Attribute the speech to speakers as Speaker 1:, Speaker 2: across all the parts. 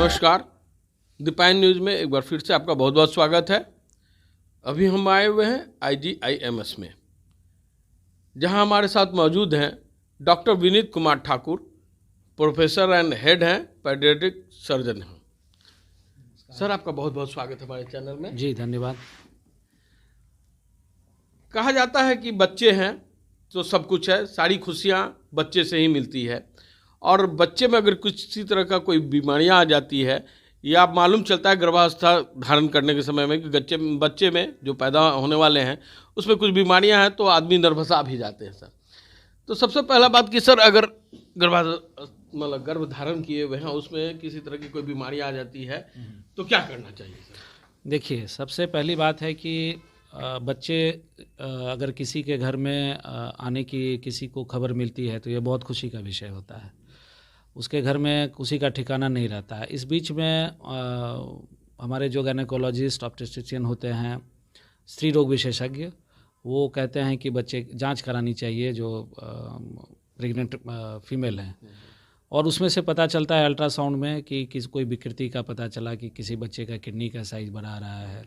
Speaker 1: नमस्कार। दीपायन न्यूज़ में एक बार फिर से आपका बहुत बहुत स्वागत है। अभी हम आए हुए हैं IGIMS में, जहां हमारे साथ मौजूद हैं doctor Vineet Kumar Thakur, professor and head हैं, पेडियाट्रिक सर्जन हैं। सर, आपका बहुत बहुत स्वागत है हमारे चैनल में।
Speaker 2: जी धन्यवाद।
Speaker 1: कहा जाता है कि बच्चे हैं तो सब कुछ है, सारी खुशियां बच्चे से ही मिलती है, और बच्चे में अगर किसी तरह का कोई बीमारियां आ जाती है या मालूम चलता है गर्भावस्था धारण करने के समय में कि बच्चे में जो पैदा होने वाले हैं उसमें कुछ बीमारियां हैं, तो आदमी नर्वसा भी जाते हैं सर। तो सबसे पहला बात कि सर, अगर गर्भ धारण किए हुए हैं उसमें किसी तरह की कोई बीमारी आ जाती है तो क्या करना चाहिए सर?
Speaker 2: देखिए, सबसे पहली बात है कि बच्चे अगर किसी के घर में आने की किसी को खबर मिलती है तो ये बहुत खुशी का विषय होता है। उसके घर में खुशी का ठिकाना नहीं रहता है। इस बीच में हमारे जो गायनेकोलॉजिस्ट ऑब्स्टेट्रिशियन होते हैं, स्त्री रोग विशेषज्ञ, वो कहते हैं कि बच्चे जांच करानी चाहिए जो प्रेग्नेंट फीमेल हैं, और उसमें से पता चलता है अल्ट्रासाउंड में कि कोई विकृति का पता चला कि किसी बच्चे का किडनी का साइज़ बढ़ा रहा है,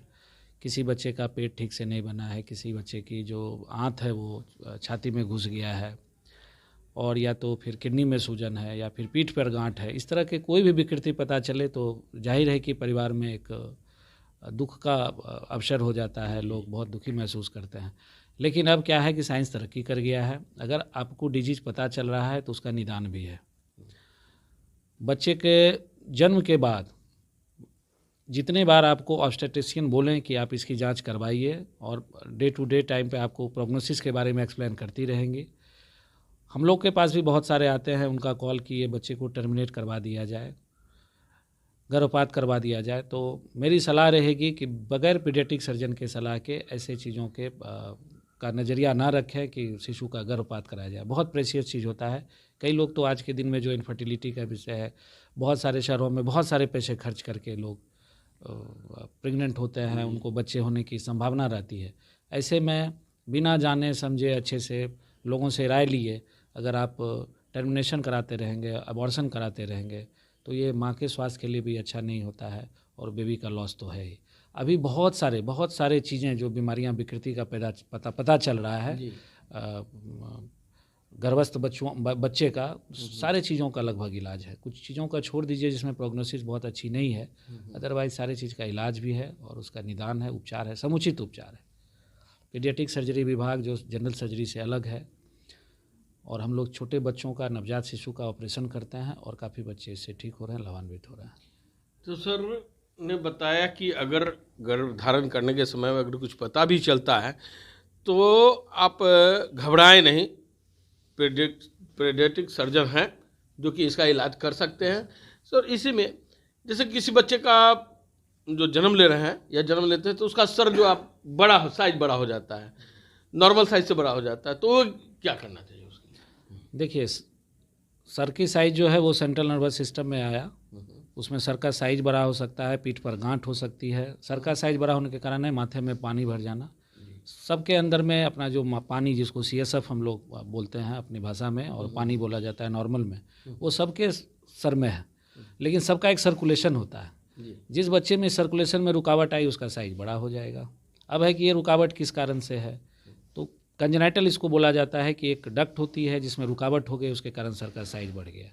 Speaker 2: किसी बच्चे का पेट ठीक से नहीं बना है, किसी बच्चे की जो आंत है वो छाती में घुस गया है, और या तो फिर किडनी में सूजन है या फिर पीठ पर गांठ है। इस तरह के कोई भी विकृति पता चले तो जाहिर है कि परिवार में एक दुख का अवसर हो जाता है, लोग बहुत दुखी महसूस करते हैं। लेकिन अब क्या है कि साइंस तरक्की कर गया है। अगर आपको डिजीज पता चल रहा है तो उसका निदान भी है। बच्चे के जन्म के बाद जितने बार आपको ऑब्स्टेट्रिशियन बोलें कि आप इसकी जांच करवाइए, और डे टू डे टाइम पे आपको प्रोग्नोसिस के बारे में एक्सप्लेन करती रहेंगी। हम लोग के पास भी बहुत सारे आते हैं, उनका कॉल कि ये बच्चे को टर्मिनेट करवा दिया जाए, गर्भपात करवा दिया जाए। तो मेरी सलाह रहेगी कि बगैर पीडियाट्रिक सर्जन के सलाह के ऐसे चीज़ों के का नज़रिया ना रखें कि शिशु का गर्भपात कराया जाए। बहुत प्रेशियस चीज़ होता है। कई लोग तो आज के दिन में जो इनफर्टिलिटी का विषय है, बहुत सारे शहरों में बहुत सारे पैसे खर्च करके लोग प्रेग्नेंट होते हैं, उनको बच्चे होने की संभावना रहती है। ऐसे में बिना जाने समझे अच्छे से लोगों से राय लिए अगर आप टर्मिनेशन कराते रहेंगे, अबॉर्शन कराते रहेंगे, तो ये माँ के स्वास्थ्य के लिए भी अच्छा नहीं होता है, और बेबी का लॉस तो है ही। अभी बहुत सारे चीज़ें जो बीमारियां विकृति का पता चल रहा है गर्भस्थ बच्चे का, सारे चीज़ों का लगभग इलाज है। कुछ चीज़ों का छोड़ दीजिए जिसमें प्रोग्नोसिस बहुत अच्छी नहीं है, अदरवाइज सारे चीज़ का इलाज भी है और उसका निदान है, उपचार है, समुचित उपचार है। पीडियाट्रिक सर्जरी विभाग जो जनरल सर्जरी से अलग है, और हम लोग छोटे बच्चों का, नवजात शिशु का ऑपरेशन करते हैं, और काफ़ी बच्चे इससे ठीक हो रहे हैं, लाभान्वित हो रहे हैं।
Speaker 1: तो सर ने बताया कि अगर गर्भ धारण करने के समय में अगर कुछ पता भी चलता है तो आप घबराएं नहीं, पीडियाट्रिक सर्जन हैं जो कि इसका इलाज कर सकते हैं। सर, इसी में जैसे किसी बच्चे का जो जन्म ले रहे हैं या जन्म लेते हैं तो उसका सर जो आप साइज बड़ा हो जाता है, नॉर्मल साइज से बड़ा हो जाता है, तो वो क्या करना चाहिए उसके?
Speaker 2: देखिए, सर की साइज जो है वो सेंट्रल नर्वस सिस्टम में आया, उसमें सर का साइज बड़ा हो सकता है, पीठ पर गांठ हो सकती है। सर का साइज बड़ा होने के कारण है माथे में पानी भर जाना। सबके अंदर में अपना जो पानी, जिसको CSF हम लोग बोलते हैं अपनी भाषा में, और पानी बोला जाता है नॉर्मल में, वो सबके सर में है, लेकिन सबका एक सर्कुलेशन होता है। जिस बच्चे में सर्कुलेशन में रुकावट आई उसका साइज बड़ा हो जाएगा। अब है कि ये रुकावट किस कारण से है, तो कंजेनाइटल इसको बोला जाता है कि एक डक्ट होती है जिसमें रुकावट हो गई, उसके कारण सर का साइज बढ़ गया।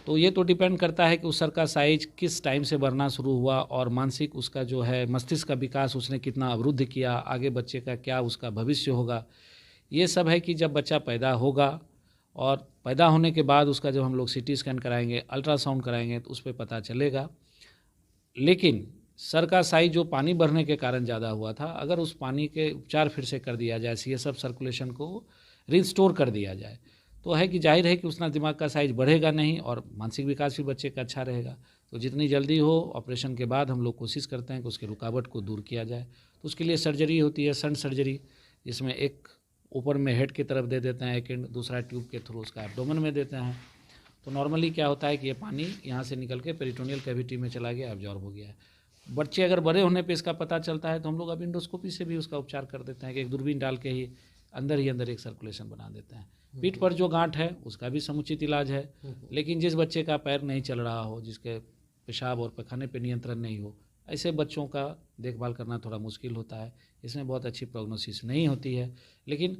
Speaker 2: तो ये तो डिपेंड करता है कि उस सर का साइज किस टाइम से बढ़ना शुरू हुआ, और मानसिक उसका जो है मस्तिष्क का विकास उसने कितना अवरुद्ध किया, आगे बच्चे का क्या उसका भविष्य होगा। ये सब है कि जब बच्चा पैदा होगा और पैदा होने के बाद उसका जब हम लोग CT स्कैन कराएंगे, अल्ट्रासाउंड कराएंगे, तो उस पर पता चलेगा। लेकिन सर का साइज जो पानी बढ़ने के कारण ज़्यादा हुआ था, अगर उस पानी के उपचार फिर से कर दिया जाए, CSF सर्कुलेशन को रिस्टोर कर दिया जाए, तो है कि जाहिर है कि उतना दिमाग का साइज बढ़ेगा नहीं, और मानसिक विकास भी बच्चे का अच्छा रहेगा। तो जितनी जल्दी हो ऑपरेशन के बाद हम लोग कोशिश करते हैं कि उसकी रुकावट को दूर किया जाए। तो उसके लिए सर्जरी होती है, सन सर्जरी, जिसमें एक ऊपर में हेड की तरफ दे देते हैं, एक एंड दूसरा ट्यूब के थ्रू उसका एब्डोमेन में देते हैं। तो नॉर्मली क्या होता है कि ये पानी यहाँ से निकल के पेरिटोनियल कैविटी में चला गया, एब्जॉर्ब हो गया है। बच्चे अगर बड़े होने पे इसका पता चलता है तो हम लोग अब इंडोस्कोपी से भी उसका उपचार कर देते हैं कि एक दूरबीन डाल के ही अंदर एक सर्कुलेशन बना देते हैं। पीठ पर जो गांठ है उसका भी समुचित इलाज है। लेकिन जिस बच्चे का पैर नहीं चल रहा हो, जिसके पेशाब और पैखाने पे नियंत्रण नहीं हो, ऐसे बच्चों का देखभाल करना थोड़ा मुश्किल होता है। इसमें बहुत अच्छी प्रोग्नोसिस नहीं होती है। लेकिन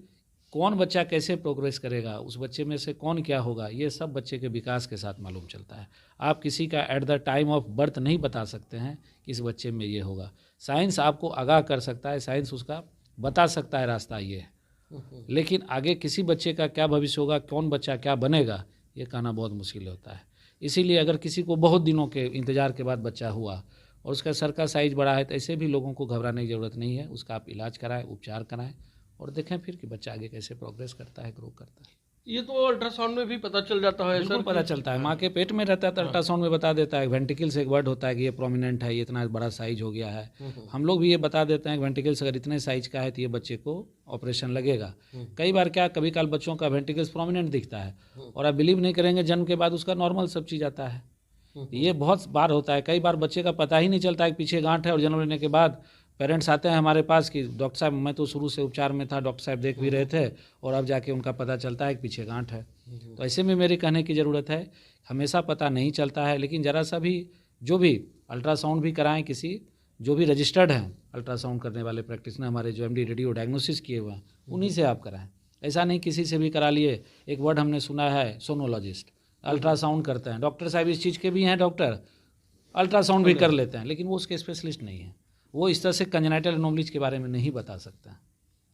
Speaker 2: कौन बच्चा कैसे प्रोग्रेस करेगा, उस बच्चे में से कौन क्या होगा, ये सब बच्चे के विकास के साथ मालूम चलता है। आप किसी का at the time of birth नहीं बता सकते हैं कि इस बच्चे में ये होगा। साइंस आपको आगाह कर सकता है, साइंस उसका बता सकता है रास्ता ये है, लेकिन आगे किसी बच्चे का क्या भविष्य होगा, कौन बच्चा क्या बनेगा, ये कहना बहुत मुश्किल होता है। इसीलिए अगर किसी को बहुत दिनों के इंतज़ार के बाद बच्चा हुआ और उसका सर का साइज़ बड़ा है, तो ऐसे भी लोगों को घबराने की ज़रूरत नहीं है। उसका आप इलाज कराएं, उपचार कराएं और देखें फिर कि बच्चा आगे कैसे प्रोग्रेस करता है, ग्रो करता है।
Speaker 1: ये तो अल्ट्रासाउंड में भी पता चल जाता है
Speaker 2: बिल्कुल
Speaker 1: सर?
Speaker 2: पता चलता है, माँ के पेट में रहता है तो अल्ट्रासाउंड में बता देता है। वेंटिकल से एक वर्ड होता है कि ये प्रोमिनेंट है, ये इतना बड़ा साइज हो गया है। हम लोग भी ये बता देते हैं कि वेंटिकल्स अगर इतने साइज का है तो ये बच्चे को ऑपरेशन लगेगा। कई बार क्या, कभी काल बच्चों का वेंटिकल्स प्रोमिनेंट दिखता है और आप बिलीव नहीं करेंगे, जन्म के बाद उसका नॉर्मल सब चीज़ आता है। ये बहुत बार होता है। कई बार बच्चे का पता ही नहीं चलता है कि पीछे गांठ है, और जन्म लेने के बाद पेरेंट्स आते हैं हमारे पास कि डॉक्टर साहब मैं तो शुरू से उपचार में था, डॉक्टर साहब देख भी रहे थे, और अब जाके उनका पता चलता है कि पीछे गांठ है। तो ऐसे में मेरे कहने की ज़रूरत है, हमेशा पता नहीं चलता है, लेकिन ज़रा सा भी जो भी अल्ट्रासाउंड भी कराएं, किसी जो भी रजिस्टर्ड हैं अल्ट्रासाउंड करने वाले प्रैक्टिशनर हमारे जो एमडी रेडियो डायग्नोसिस किए हुए हैं, उन्हीं से आप कराएं। ऐसा नहीं किसी से भी करा लिए। एक वर्ड हमने सुना है सोनोलॉजिस्ट, अल्ट्रासाउंड करते हैं। डॉक्टर साहब इस चीज़ के भी हैं, डॉक्टर अल्ट्रासाउंड भी कर लेते हैं, लेकिन वो उसके स्पेशलिस्ट नहीं है। वो इस तरह से कंजेनाइटल एनोमलीज के बारे में नहीं बता सकता।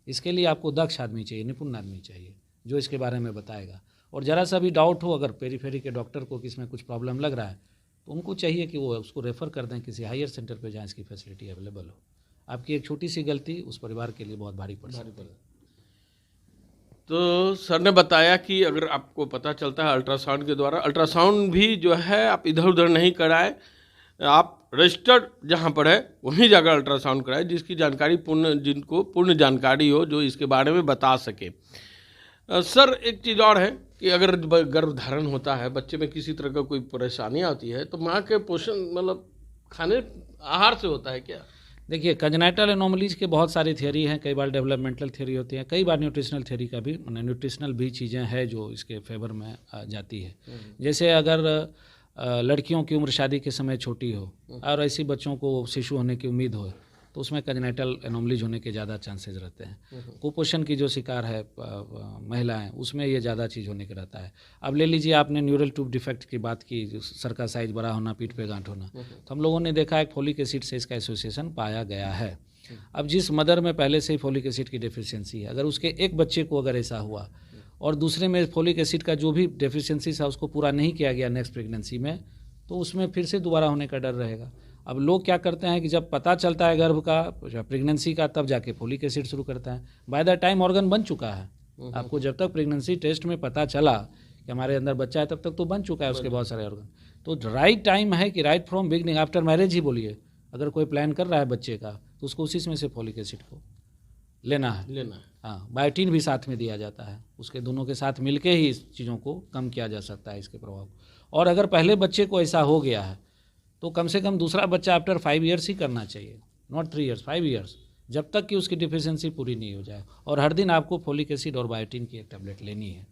Speaker 2: इसके लिए आपको दक्ष आदमी चाहिए, निपुण आदमी चाहिए जो इसके बारे में बताएगा। और ज़रा सा भी डाउट हो अगर पेरीफेरी के डॉक्टर को कि इसमें कुछ प्रॉब्लम लग रहा है, तो उनको चाहिए कि वो उसको रेफ़र कर दें किसी हायर सेंटर पे जहाँ इसकी फैसिलिटी अवेलेबल हो। आपकी एक छोटी सी गलती उस परिवार के लिए बहुत भारी पड़ सकती है।
Speaker 1: तो सर ने बताया कि अगर आपको पता चलता है अल्ट्रासाउंड के द्वारा, अल्ट्रासाउंड भी जो है आप इधर उधर नहीं कराएं, आप रजिस्टर्ड जहाँ पर है वहीं जाकर अल्ट्रासाउंड कराएं, जिसकी जानकारी जिनको पूर्ण जानकारी हो, जो इसके बारे में बता सके। सर एक चीज़ और है कि अगर गर्भधारण होता है, बच्चे में किसी तरह का कोई परेशानी आती है, तो माँ के पोषण मतलब खाने आहार से होता है क्या?
Speaker 2: देखिए, कंजेनाइटल एनोमलीज के बहुत सारी थियरी हैं। कई बार डेवलपमेंटल थियरी होती है, कई बार न्यूट्रिशनल थियरी का भी, न्यूट्रिशनल भी चीज़ें हैं जो इसके फेवर में जाती है। जैसे अगर लड़कियों की उम्र शादी के समय छोटी हो और ऐसी बच्चों को शिशु होने की उम्मीद हो, तो उसमें कंजेनाइटल एनोमलीज होने के ज़्यादा चांसेस रहते हैं। कुपोषण की जो शिकार है महिलाएं, उसमें ये ज़्यादा चीज़ होने का रहता है। अब ले लीजिए, आपने न्यूरल ट्यूब डिफेक्ट की बात की, जो सर का साइज बड़ा होना, पीठ पे गांठ होना, तो हम लोगों ने देखा है फोलिक एसिड से इसका एसोसिएशन पाया गया है। अब जिस मदर में पहले से ही फोलिक एसिड की डेफिशिएंसी है, अगर उसके एक बच्चे को अगर ऐसा हुआ और दूसरे में फोलिक एसिड का जो भी डेफिशिएंसी था उसको पूरा नहीं किया गया नेक्स्ट प्रेगनेंसी में, तो उसमें फिर से दोबारा होने का डर रहेगा। अब लोग क्या करते हैं कि जब पता चलता है गर्भ का, प्रेगनेंसी का, तब जाके फोलिक एसिड शुरू करता है। बाय द टाइम ऑर्गन बन चुका है। आपको जब तक प्रेगनेंसी टेस्ट में पता चला कि हमारे अंदर बच्चा है, तब तक तो बन चुका है उसके बहुत सारे ऑर्गन। तो राइट टाइम है कि right from beginning, after marriage ही बोलिए, अगर कोई प्लान कर रहा है बच्चे का, तो उसको उसी में से फोलिक एसिड को लेना है। हाँ, बायोटीन भी साथ में दिया जाता है, उसके दोनों के साथ मिलके ही इस चीज़ों को कम किया जा सकता है, इसके प्रभाव। और अगर पहले बच्चे को ऐसा हो गया है, तो कम से कम दूसरा बच्चा आफ्टर 5 ईयर्स ही करना चाहिए, नॉट 3 ईयर्स, 5 ईयर्स, जब तक कि उसकी डिफिशियंसी पूरी नहीं हो जाए। और हर दिन आपको फोलिक एसिड और बायोटीन की एक टैबलेट लेनी है,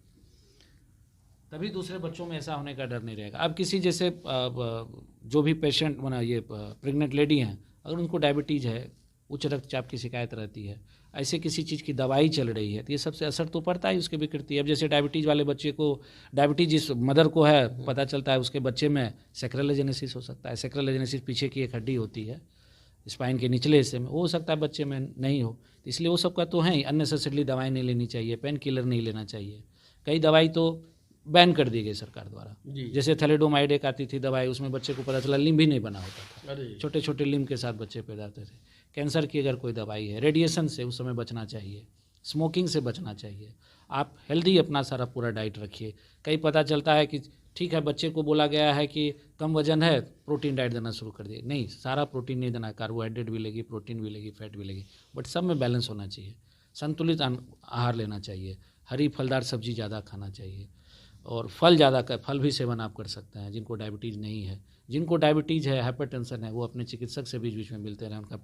Speaker 2: तभी दूसरे बच्चों में ऐसा होने का डर नहीं रहेगा। अब किसी जैसे जो भी पेशेंट माना ये प्रेग्नेंट लेडी हैं, अगर उनको डायबिटीज़ है, उच्च रक्तचाप की शिकायत रहती है, ऐसे किसी चीज़ की दवाई चल रही है, तो ये सबसे असर तो पड़ता है उसके विकृति। अब जैसे डायबिटीज़ वाले बच्चे को, डायबिटीज़ जिस मदर को है पता चलता है, उसके बच्चे में सैक्रोजेनेसिस हो सकता है। सैक्रोजेनेसिस पीछे की एक हड्डी होती है स्पाइन के निचले हिस्से में, वो हो सकता है बच्चे में नहीं हो, तो इसलिए वो सब का तो है ही। अननेसेसरीली दवाई नहीं लेनी चाहिए, पेन किलर नहीं लेना चाहिए। कई दवाई तो बैन कर दी गई सरकार द्वारा, जैसे थैलेडोमाइड एक आती थी दवाई, उसमें बच्चे को पता चला लिम्ब ही नहीं बना होता था, छोटे छोटे लिम्ब के साथ बच्चे पैदा होते थे। कैंसर की अगर कोई दवाई है, रेडिएशन से उस समय बचना चाहिए, स्मोकिंग से बचना चाहिए। आप हेल्दी अपना सारा पूरा डाइट रखिए। कई पता चलता है कि ठीक है, बच्चे को बोला गया है कि कम वजन है, प्रोटीन डाइट देना शुरू कर दिए। नहीं, सारा प्रोटीन नहीं देना, कार्बोहाइड्रेट भी लेगी, प्रोटीन भी लेगी, फैट भी लेगी, बट सब में बैलेंस होना चाहिए। संतुलित आहार लेना चाहिए, हरी फलदार सब्जी ज़्यादा खाना चाहिए, और फल ज़्यादा का फल भी सेवन आप कर सकते हैं जिनको डायबिटीज़ नहीं है। जिनको डायबिटीज़ है, हाइपरटेंशन है, वो अपने चिकित्सक से बीच बीच में मिलते रहें। उनका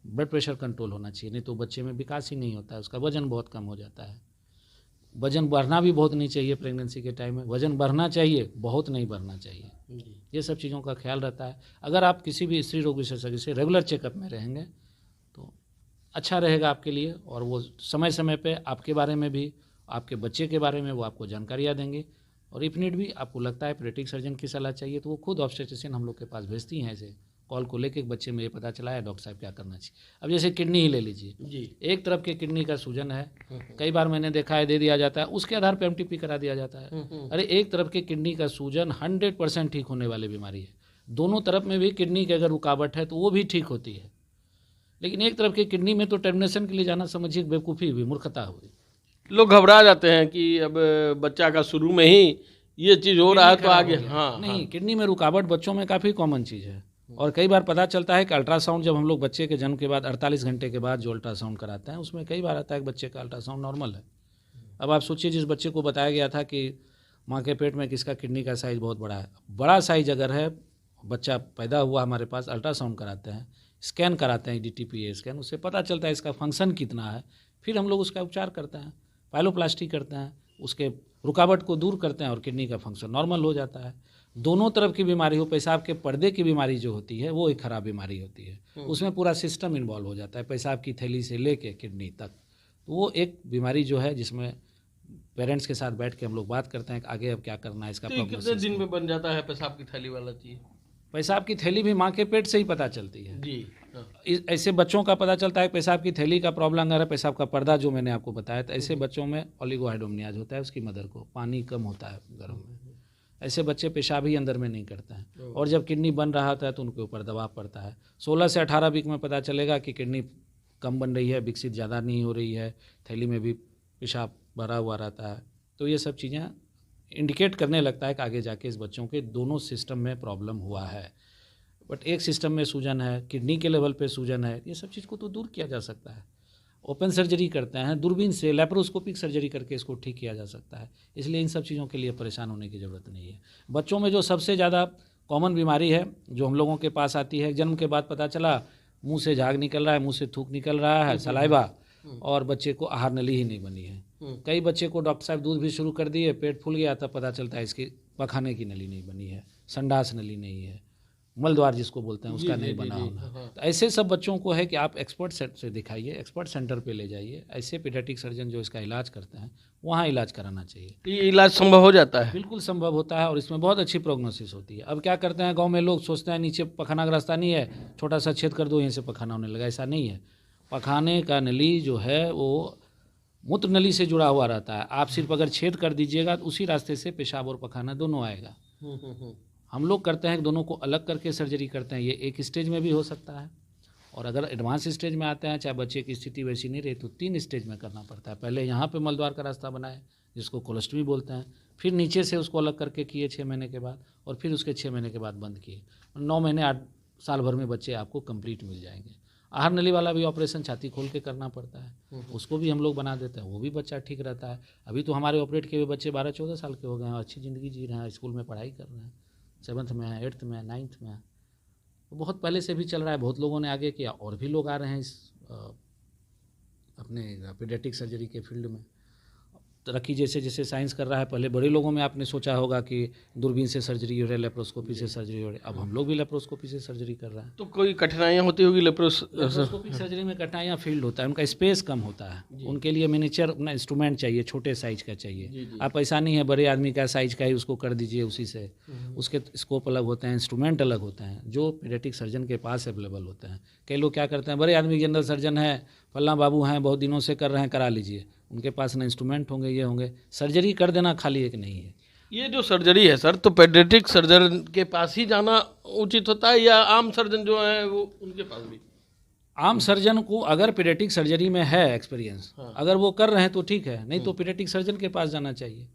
Speaker 2: ब्लड प्रेशर कंट्रोल होना चाहिए, नहीं तो बच्चे में विकास ही नहीं होता है, उसका वजन बहुत कम हो जाता है। वज़न बढ़ना भी बहुत नहीं चाहिए प्रेगनेंसी के टाइम में, वज़न बढ़ना चाहिए, बहुत नहीं बढ़ना चाहिए। ये सब चीज़ों का ख्याल रहता है। अगर आप किसी भी स्त्री रोग विशेषज्ञ से रेगुलर चेकअप में रहेंगे तो अच्छा रहेगा आपके लिए, और वो समय समय पे आपके बारे में भी, आपके बच्चे के बारे में वो आपको जानकारियाँ देंगे। और इफ़ नीड भी आपको लगता है पीडियाट्रिक सर्जन की सलाह चाहिए तो वो खुद ऑब्स्टेट्रिशियन हम लोग के पास भेजती हैं। ऐसे कॉल को लेके एक बच्चे में ये पता चला है डॉक्टर साहब क्या करना चाहिए। अब जैसे किडनी ही ले लीजिए
Speaker 1: जी।
Speaker 2: एक तरफ के किडनी का सूजन है, कई बार मैंने देखा है दे दिया जाता है, उसके आधार पर एमटीपी करा दिया जाता है। अरे एक तरफ के किडनी का सूजन 100% ठीक होने वाली बीमारी है। दोनों तरफ में भी किडनी की अगर रुकावट है तो वो भी ठीक होती है, लेकिन एक तरफ के किडनी में तो टर्मिनेशन के लिए जाना समझिए बेवकूफ़ी हुई, मूर्खता हुई।
Speaker 1: लोग घबरा जाते हैं कि अब बच्चा का शुरू में ही ये चीज़ हो रहा है तो आगे। हाँ
Speaker 2: नहीं, किडनी में रुकावट बच्चों में काफ़ी कॉमन चीज़ है, और कई बार पता चलता है कि अल्ट्रासाउंड जब हम लोग बच्चे के जन्म के बाद 48 घंटे के बाद जो अल्ट्रासाउंड कराते हैं उसमें कई बार आता है कि बच्चे का अल्ट्रासाउंड नॉर्मल है। अब आप सोचिए जिस बच्चे को बताया गया था कि माँ के पेट में किसका किडनी का साइज़ बहुत बड़ा है, बड़ा साइज अगर है, बच्चा पैदा हुआ हमारे पास, अल्ट्रासाउंड कराते हैं, स्कैन कराते हैं DTPA स्कैन, उससे पता चलता है इसका फंक्शन कितना है। फिर हम लोग उसका उपचार करते हैं, पाइलोप्लास्टी करते हैं, उसके रुकावट को दूर करते हैं और किडनी का फंक्शन नॉर्मल हो जाता है। दोनों तरफ की बीमारी हो, पेशाब के पर्दे की बीमारी जो होती है वो एक खराब बीमारी होती है, उसमें पूरा सिस्टम इन्वॉल्व हो जाता है, पेशाब की थैली से लेके किडनी तक। तो वो एक बीमारी जो है जिसमें पेरेंट्स के साथ बैठ के हम लोग बात करते हैं कि आगे अब क्या करना है इसका।
Speaker 1: तो कितने दिन में बन जाता है पेशाब की थैली वाला चीज़?
Speaker 2: पेशाब की थैली भी माँ के पेट से ही पता चलती है
Speaker 1: जी।
Speaker 2: ऐसे बच्चों का पता चलता है पेशाब की थैली का प्रॉब्लम अगर है, पेशाब का पर्दा जो मैंने आपको बताया, तो ऐसे बच्चों में ओलिगोहाइड्रोमनियाज होता है, उसकी मदर को पानी कम होता है गर्भ में, ऐसे बच्चे पेशाब ही अंदर में नहीं करते हैं। और जब किडनी बन रहा होता है तो उनके ऊपर दबाव पड़ता है। 16 से 18 वीक में पता चलेगा कि किडनी कम बन रही है, विकसित ज़्यादा नहीं हो रही है, थैली में भी पेशाब भरा हुआ रहता है। तो ये सब चीज़ें इंडिकेट करने लगता है कि आगे जाके इस बच्चों के दोनों सिस्टम में प्रॉब्लम हुआ है। बट एक सिस्टम में सूजन है, किडनी के लेवल पे सूजन है, ये सब चीज़ को तो दूर किया जा सकता है। ओपन सर्जरी करते हैं, दूरबीन से लेप्रोस्कोपिक सर्जरी करके इसको ठीक किया जा सकता है। इसलिए इन सब चीज़ों के लिए परेशान होने की ज़रूरत नहीं है। बच्चों में जो सबसे ज़्यादा कॉमन बीमारी है जो हम लोगों के पास आती है, जन्म के बाद पता चला मुंह से झाग निकल रहा है, मुंह से थूक निकल रहा है, सलाइवा, और बच्चे को आहार नली ही नहीं बनी है। कई बच्चे को डॉक्टर साहब दूध भी शुरू कर दिए, पेट फूल गया, तब पता चलता है इसकी पखाने की नली नहीं बनी है, संडास नली नहीं है, मलद्वार जिसको बोलते हैं उसका नहीं बना होना। तो ऐसे सब बच्चों को है कि आप एक्सपर्ट से दिखाइए, एक्सपर्ट सेंटर पे ले जाइए। ऐसे पीडियाट्रिक सर्जन जो इसका इलाज करते हैं वहाँ इलाज कराना चाहिए।
Speaker 1: ये इलाज संभव हो जाता है?
Speaker 2: बिल्कुल संभव होता है, और इसमें बहुत अच्छी प्रोग्नोसिस होती है। अब क्या करते हैं गाँव में लोग, सोचते हैं नीचे पखाना का रास्ता नहीं है, छोटा सा छेद कर दो, यहीं से पखाना होने लगा। ऐसा नहीं है। पखाने का नली जो है वो मूत्र नली से जुड़ा हुआ रहता है। आप सिर्फ अगर छेद कर दीजिएगा तो उसी रास्ते से पेशाब और पखाना दोनों आएगा। हम लोग करते हैं दोनों को अलग करके सर्जरी करते हैं। ये एक स्टेज में भी हो सकता है, और अगर एडवांस स्टेज में आते हैं, चाहे बच्चे की स्थिति वैसी नहीं रही, तो 3 स्टेज में करना पड़ता है। पहले यहाँ पे मलद्वार का रास्ता बनाए जिसको कोलोस्टमी बोलते हैं, फिर नीचे से उसको अलग करके किए 6 महीने के बाद, और फिर उसके 6 महीने के बाद बंद किए। 9 महीने 8 साल भर में बच्चे आपको कंप्लीट मिल जाएंगे। आहार नली वाला भी ऑपरेशन छाती खोल के करना पड़ता है, उसको भी हम लोग बना देते हैं, वो भी बच्चा ठीक रहता है। अभी तो हमारे ऑपरेट किए हुए बच्चे 12-14 साल के हो गए हैं, अच्छी ज़िंदगी जी रहे हैं, स्कूल में पढ़ाई कर रहे हैं, 7th में है, 8th में है, 9th में है। तो बहुत पहले से भी चल रहा है, बहुत लोगों ने आगे किया, और भी लोग आ रहे हैं इस अपने पीडियाट्रिक सर्जरी के फील्ड में। तरक्की जैसे जैसे साइंस कर रहा है, पहले बड़े लोगों में आपने सोचा होगा कि दूरबीन से सर्जरी हो रही है, लेप्रोस्कोपी से सर्जरी हो रही है, अब हम लोग भी लेप्रोस्कोपी से सर्जरी कर रहे हैं।
Speaker 1: तो कोई कठिनाइयाँ होती होगी
Speaker 2: लेप्रोस्कोपिक सर्जरी में? कठिनाइयाँ फील्ड होता है, उनका स्पेस कम होता है, उनके लिए मिनिएचर अपना इंस्ट्रूमेंट चाहिए, छोटे साइज का चाहिए। आप ऐसा नहीं है बड़े आदमी का साइज का ही उसको कर दीजिए उसी से, उसके स्कोप अलग होते हैं, इंस्ट्रूमेंट अलग होते हैं जो पीडियाट्रिक सर्जन के पास अवेलेबल होते हैं। कई लोग क्या करते हैं, बड़े आदमी जनरल सर्जन है, फल्ला बाबू हैं, बहुत दिनों से कर रहे हैं, करा लीजिए। उनके पास ना इंस्ट्रूमेंट होंगे, ये होंगे, सर्जरी कर देना खाली एक नहीं है।
Speaker 1: ये जो सर्जरी है सर, तो पीडियाट्रिक सर्जन के पास ही जाना उचित होता है, या आम सर्जन जो है वो उनके पास भी?
Speaker 2: आम सर्जन को अगर पीडियाट्रिक सर्जरी में है एक्सपीरियंस, अगर वो कर रहे हैं तो ठीक है, नहीं तो पीडियाट्रिक सर्जन के पास जाना चाहिए।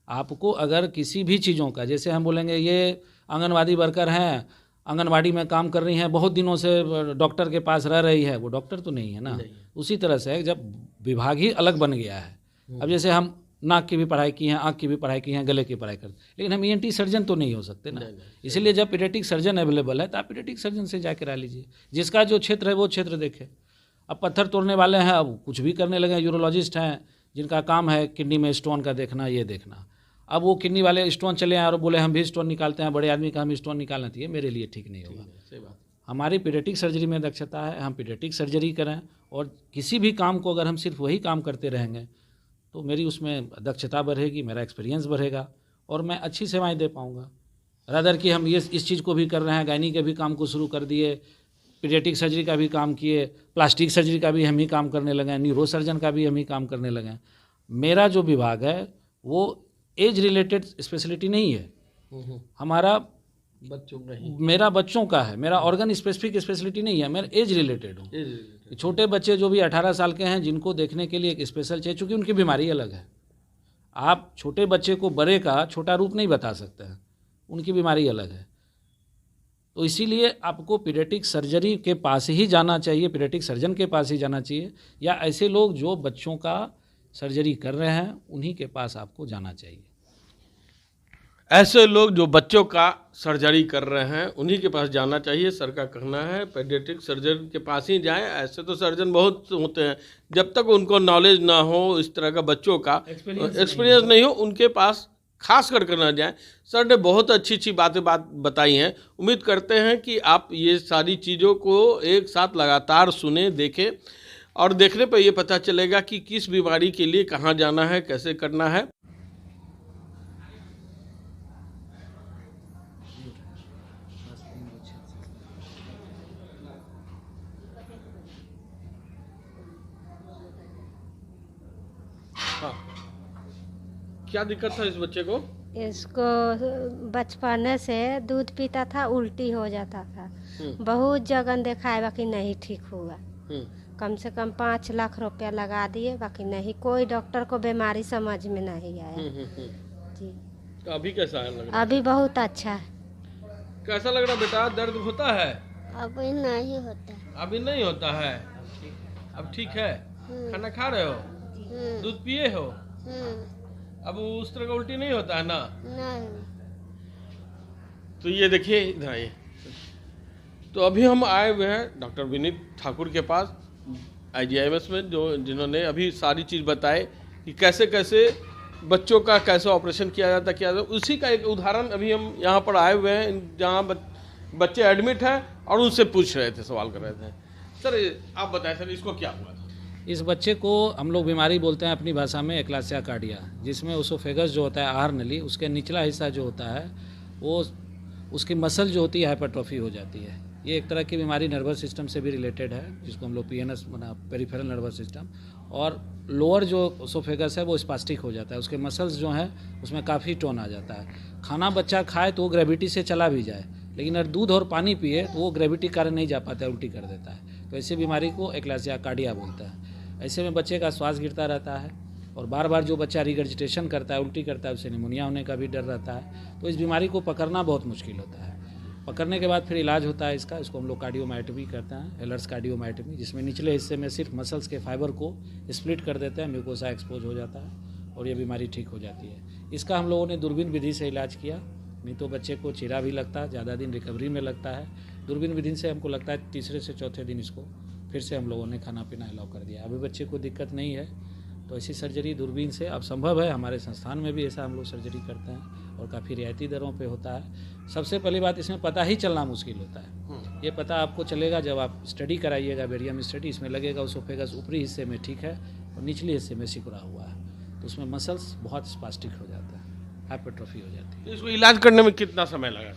Speaker 2: आपको अगर किसी भी चीज़ों का, जैसे हम बोलेंगे ये आंगनवाड़ी वर्कर हैं, आंगनवाड़ी में काम कर रही हैं, बहुत दिनों से डॉक्टर के पास रह रही है, वो डॉक्टर तो नहीं है ना। उसी तरह से जब विभाग ही अलग बन गया है, अब जैसे हम नाक की भी पढ़ाई की है, आँख की भी पढ़ाई की है, गले की पढ़ाई करते, लेकिन हम ENT सर्जन तो नहीं हो सकते ना। इसलिए जब पीडियाट्रिक सर्जन अवेलेबल है तो आप पीडियाट्रिक सर्जन से जा करा लीजिए, जिसका जो क्षेत्र है वो क्षेत्र देखे। अब पत्थर तोड़ने वाले हैं, अब कुछ भी करने लगे, यूरोलॉजिस्ट हैं, जिनका काम है किडनी में स्टोन का देखना, ये देखना। अब वो किडनी वाले स्टोन चले आए और बोले हम भी स्टोन निकालते हैं, बड़े आदमी का हम स्टोन निकालना चाहिए, मेरे लिए ठीक नहीं होगा।
Speaker 1: सही बात।
Speaker 2: हमारी पीडियाट्रिक सर्जरी में दक्षता है, हम पीडियाट्रिक सर्जरी करें, और किसी भी काम को अगर हम सिर्फ वही काम करते रहेंगे तो मेरी उसमें दक्षता बढ़ेगी, मेरा एक्सपीरियंस बढ़ेगा और मैं अच्छी सेवाएं दे पाऊंगा। रादर कि हम ये इस चीज़ को भी कर रहे हैं, गायनी के भी काम को शुरू कर दिए, पीडियाट्रिक सर्जरी का भी काम किए, प्लास्टिक सर्जरी का भी हम ही काम करने लगे, न्यूरो सर्जन का भी हम ही काम करने लगे। मेरा जो विभाग है वो एज रिलेटेड स्पेशलिटी नहीं है, हमारा
Speaker 1: बच्चों नहीं,
Speaker 2: मेरा बच्चों का है, मेरा ऑर्गन स्पेसिफिक स्पेशलिटी नहीं है, मैं एज रिलेटेड हूँ। छोटे बच्चे जो भी 18 साल के हैं जिनको देखने के लिए एक स्पेशल चाहिए, चूँकि उनकी बीमारी अलग है। आप छोटे बच्चे को बड़े का छोटा रूप नहीं बता सकते हैं, उनकी बीमारी अलग है। तो इसीलिए आपको पीडियाट्रिक सर्जरी के पास ही जाना चाहिए, पीडियाट्रिक सर्जन के पास ही जाना चाहिए, या ऐसे लोग जो बच्चों का सर्जरी कर रहे हैं उन्हीं के पास आपको जाना चाहिए।
Speaker 1: ऐसे लोग जो बच्चों का सर्जरी कर रहे हैं उन्हीं के पास जाना चाहिए। सर का कहना है पीडियाट्रिक सर्जन के पास ही जाएं। ऐसे तो सर्जन बहुत होते हैं, जब तक उनको नॉलेज ना हो इस तरह का, बच्चों का एक्सपीरियंस नहीं हो, उनके पास खास कर ना जाएं। सर ने बहुत अच्छी बात बताई हैं। उम्मीद करते हैं कि आप ये सारी चीज़ों को एक साथ लगातार सुने, देखें, और देखने पर ये पता चलेगा कि किस बीमारी के लिए कहाँ जाना है, कैसे करना है। हाँ, क्या दिक्कत था इस बच्चे को?
Speaker 3: इसको बचपन से दूध पीता था, उल्टी हो जाता था, बहुत जगह दिखाए बाकी नहीं ठीक हुआ। कम से कम 5 लाख रुपया लगा दिए, बाकी नहीं, कोई डॉक्टर को बीमारी समझ में नहीं आया। जी।
Speaker 1: तो अभी कैसा है लग रहा?
Speaker 3: अभी बहुत अच्छा है।
Speaker 1: कैसा लग रहा बेटा? दर्द होता है?
Speaker 3: अभी नहीं होता।
Speaker 1: अभी नहीं होता है, अब ठीक है। खाना खा रहे हो? दूध पिए हो? अब उस तरह का उल्टी नहीं होता है ना?
Speaker 3: नहीं।
Speaker 1: तो ये देखिए, इधर आइए। तो अभी हम आए हुए हैं डॉक्टर विनीत ठाकुर के पास, IGIMS में, जिन्होंने अभी सारी चीज़ बताए कि कैसे कैसे बच्चों का कैसे ऑपरेशन किया जाता उसी का एक उदाहरण अभी हम यहाँ पर आए हुए हैं, जहाँ बच्चे एडमिट हैं और उनसे पूछ रहे थे, सवाल कर रहे थे। सर आप बताएं सर, इसको क्या हुआ था?
Speaker 2: इस बच्चे को हम लोग बीमारी बोलते हैं अपनी भाषा में एक्लासिया कार्डिया, जिसमें ओसोफेगस जो होता है, आहार नली, उसके निचला हिस्सा जो होता है वो, उसकी मसल जो होती है हाइपरट्रॉफी हो जाती है। ये एक तरह की बीमारी नर्वस सिस्टम से भी रिलेटेड है, जिसको हम लोग PNS बना, पेरिफेरल नर्वस सिस्टम। और लोअर जो ओसोफेगस है वो स्पास्टिक हो जाता है, उसके मसल्स जो हैं उसमें काफ़ी टोन आ जाता है। खाना बच्चा खाए तो वो ग्रेविटी से चला भी जाए, लेकिन अगर दूध और पानी पिए तो वो ग्रेविटी कारण नहीं जा पाता है, उल्टी कर देता है। तो ऐसी बीमारी को एक्लासिया कार्डिया बोलते हैं। ऐसे में बच्चे का श्वास गिरता रहता है, और बार बार जो बच्चा रिगर्जिटेशन करता है, उल्टी करता है, उससे निमोनिया होने का भी डर रहता है। तो इस बीमारी को पकड़ना बहुत मुश्किल होता है। पकड़ने के बाद फिर इलाज होता है इसका, इसको हम लोग कार्डियोमायोटमी करते हैं, हेलर्स कार्डियोमायोटमी, जिसमें निचले हिस्से में सिर्फ मसल्स के फाइबर को स्प्लिट कर देते हैं, म्यूकोसा एक्सपोज हो जाता है और ये बीमारी ठीक हो जाती है। इसका हम लोगों ने दूरबीन विधि से इलाज किया, नहीं तो बच्चे को चीरा भी लगता है, ज़्यादा दिन रिकवरी में लगता है। दूरबीन विधि से हमको लगता है 3 से 4 दिन इसको फिर से हम लोगों ने खाना पीना अलाउ कर दिया। अभी बच्चे को दिक्कत नहीं है। तो ऐसी सर्जरी दूरबीन से अब संभव है, हमारे संस्थान में भी ऐसा हम लोग सर्जरी करते हैं और काफ़ी रियायती दरों पे होता है। सबसे पहली बात, इसमें पता ही चलना मुश्किल होता है। ये पता आपको चलेगा जब आप स्टडी कराइएगा, बेरियम स्टडी, इसमें लगेगा ओसोफेगस ऊपरी हिस्से में ठीक है और निचले हिस्से में सिकुड़ा हुआ है, तो उसमें मसल्स बहुत स्पास्टिक हो जाता है, हाइपरट्रॉफी हो जाती है।
Speaker 1: इसको इलाज करने में कितना समय लगा?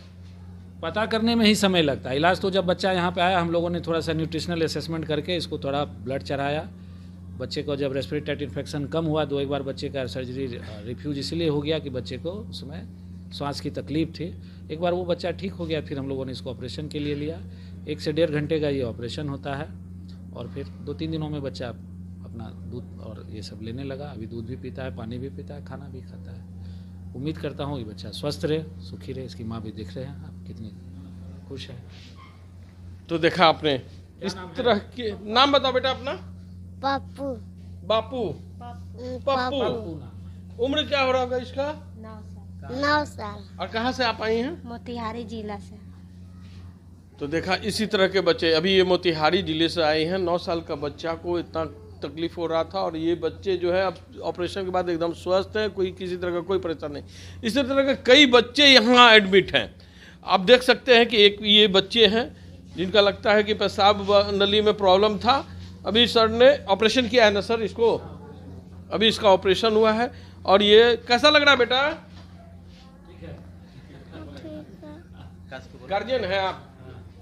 Speaker 2: पता करने में ही समय लगता है। इलाज तो जब बच्चा यहाँ पे आया, हम लोगों ने थोड़ा सा न्यूट्रिशनल असेसमेंट करके इसको थोड़ा ब्लड चढ़ाया। बच्चे को जब रेस्पिरेटरी ट्रैक्ट इन्फेक्शन कम हुआ, 2 एक बार बच्चे का सर्जरी रिफ्यूज इसलिए हो गया कि बच्चे को उसमें सांस की तकलीफ थी। एक बार वो बच्चा ठीक हो गया, फिर हम लोगों ने इसको ऑपरेशन के लिए लिया। 1 से 1.5 घंटे का ये ऑपरेशन होता है और फिर 2-3 दिनों में बच्चा अपना दूध और ये सब लेने लगा। अभी दूध भी पीता है, पानी भी पीता है, खाना भी खाता है। उम्मीद करता हूँ ये बच्चा स्वस्थ रहे, सुखी रहे। इसकी माँ भी देख रहे हैं आप कितनी खुश है।
Speaker 1: तो देखा आपने इस तरह के नाम बताओ बेटा अपना।
Speaker 3: पप्पू।
Speaker 1: बापू, पप्पू। उम्र क्या हो रहा होगा इसका?
Speaker 3: 9 साल।
Speaker 1: और कहाँ से आप आई हैं?
Speaker 3: मोतिहारी जिला से।
Speaker 1: तो देखा इसी तरह के बच्चे, अभी ये मोतिहारी जिले से आए हैं। 9 साल का बच्चा को इतना तकलीफ हो रहा था और ये बच्चे जो है अब ऑपरेशन के बाद एकदम स्वस्थ हैं, कोई किसी तरह का कोई परेशानी नहीं। इसी तरह के कई बच्चे यहाँ एडमिट हैं। आप देख सकते हैं कि एक ये बच्चे हैं जिनका लगता है कि पेशाब नली में प्रॉब्लम था। अभी सर ने ऑपरेशन किया है ना सर इसको, अभी इसका ऑपरेशन हुआ है। और ये कैसा लग रहा है बेटा? गार्जियन है आप,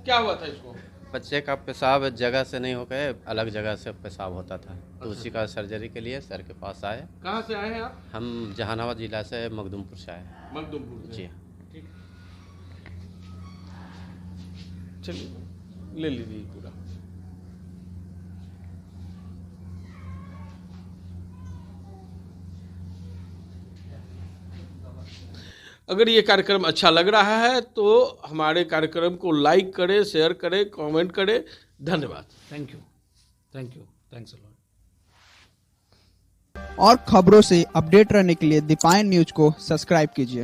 Speaker 1: क्या हुआ था इसको?
Speaker 4: बच्चे का पेशाब जगह से नहीं होकर अलग जगह से पेशाब होता था, तो उसी का सर्जरी के लिए सर के पास आए।
Speaker 1: कहाँ से आए हैं आप?
Speaker 4: हम जहानाबाद जिला से मखदूमपुर से आए।
Speaker 1: मखदूमपुर
Speaker 4: जी।
Speaker 1: ठीक, चलिए ले लीजिए पूरा। अगर ये कार्यक्रम अच्छा लग रहा है तो हमारे कार्यक्रम को लाइक करें, शेयर करें, कमेंट करें। धन्यवाद।
Speaker 2: Thank you, thanks a lot.
Speaker 5: और खबरों से अपडेट रहने के लिए दीपायन न्यूज को सब्सक्राइब कीजिए।